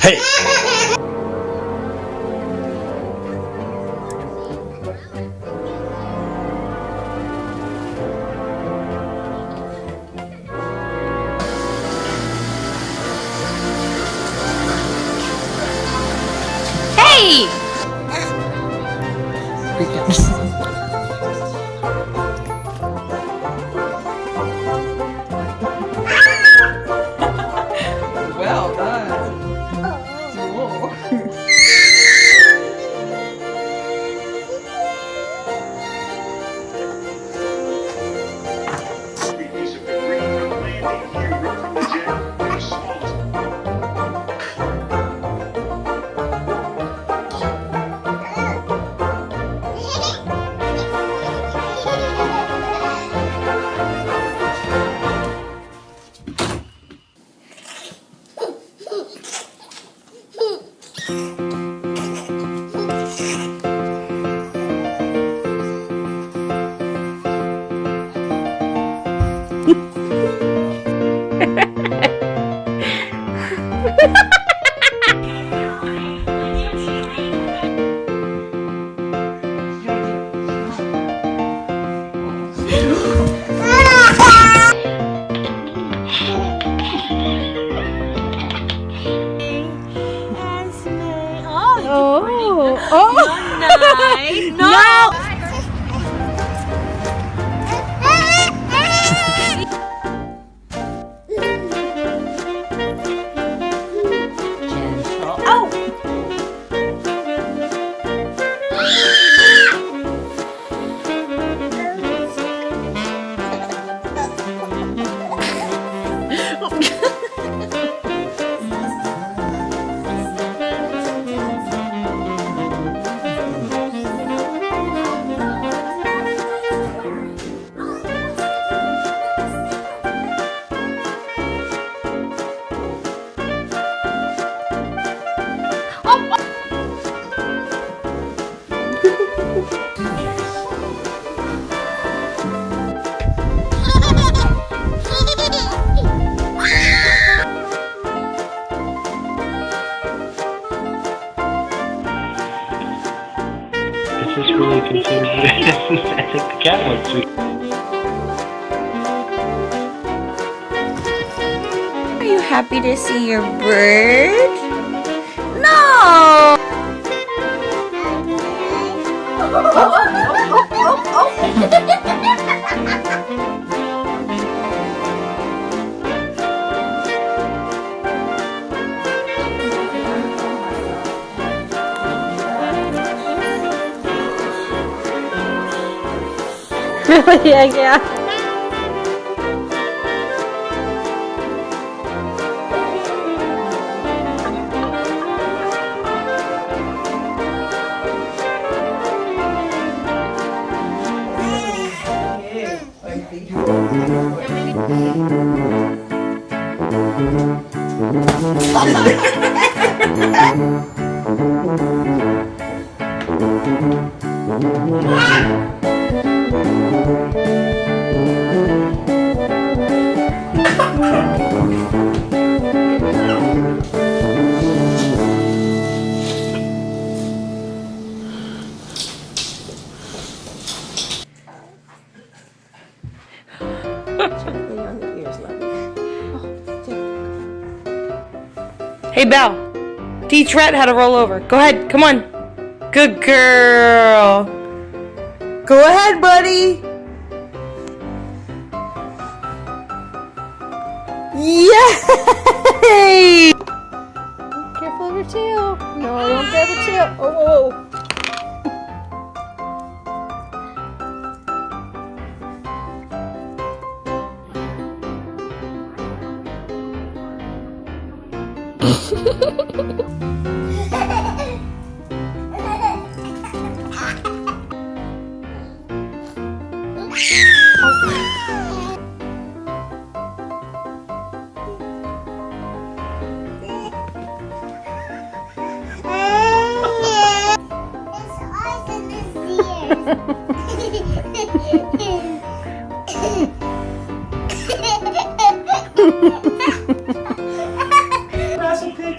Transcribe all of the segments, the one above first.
嘿。Hey! Well done. No! This is really considered I think the cat wants to. Are you happy to see your bird? No! yeah. Hey, Belle. Teach Rhett how to roll over. Go ahead. Come on. Good girl. Go ahead, buddy. Yay! Careful of your tail. No, I won't grab your tail. Oh.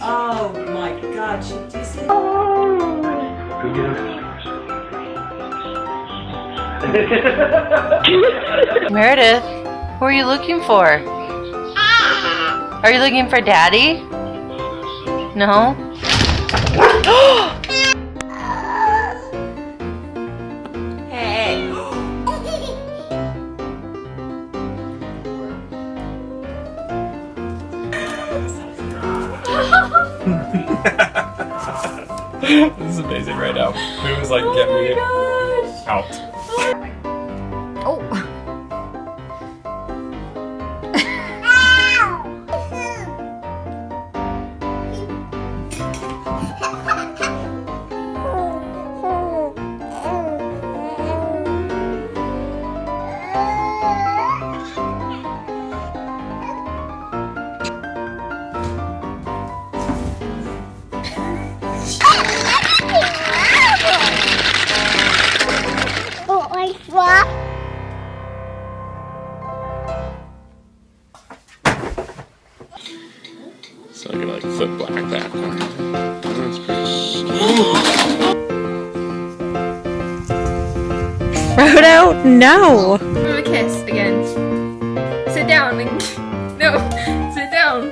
Oh my Meredith, who are you looking for? Are you looking for Daddy? No? Hey. This is amazing right now. It was like, get me out. Oh. So I'm gonna like flip black that. That's pretty. Frodo, no. Give him a kiss again. Sit down. No, sit down.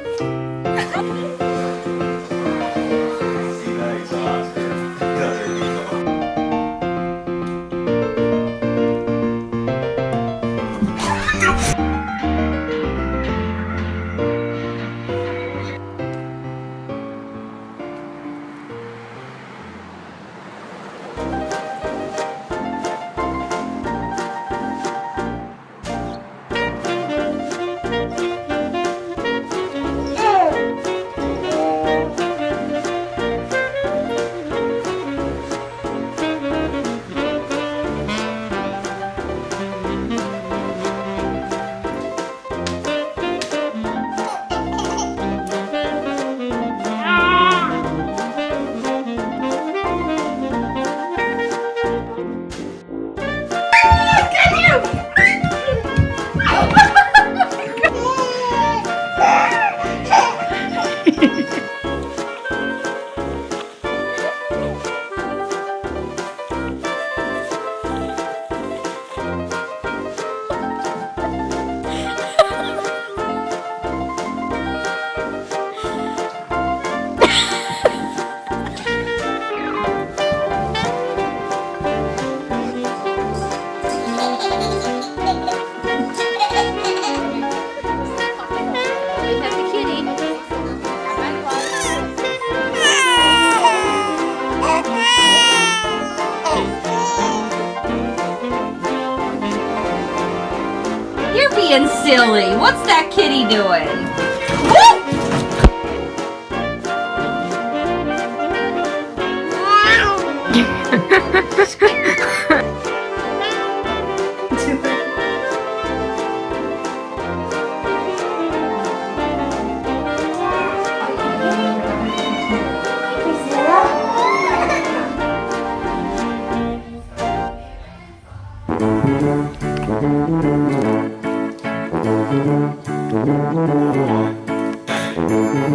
You're being silly. What's that kitty doing?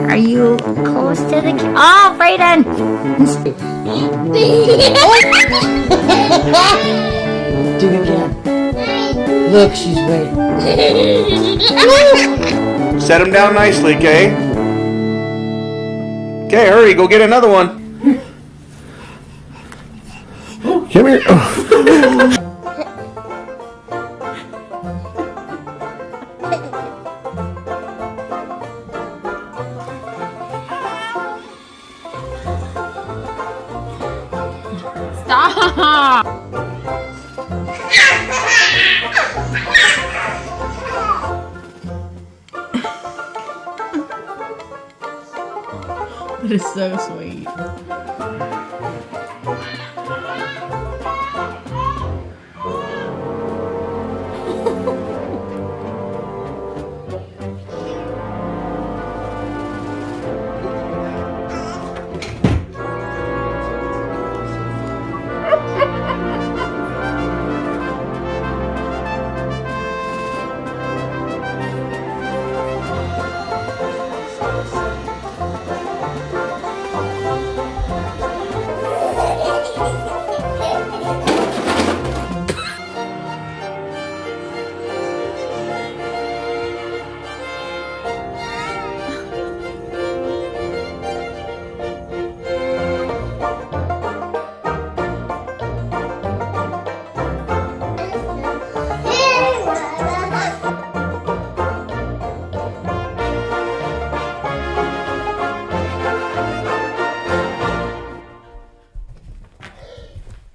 Are you close to the Oh, Brayden! Do it again. Look, she's waiting. Set him down nicely, Kay. Okay, hurry, go get another one. Come here. Stop! That is so sweet.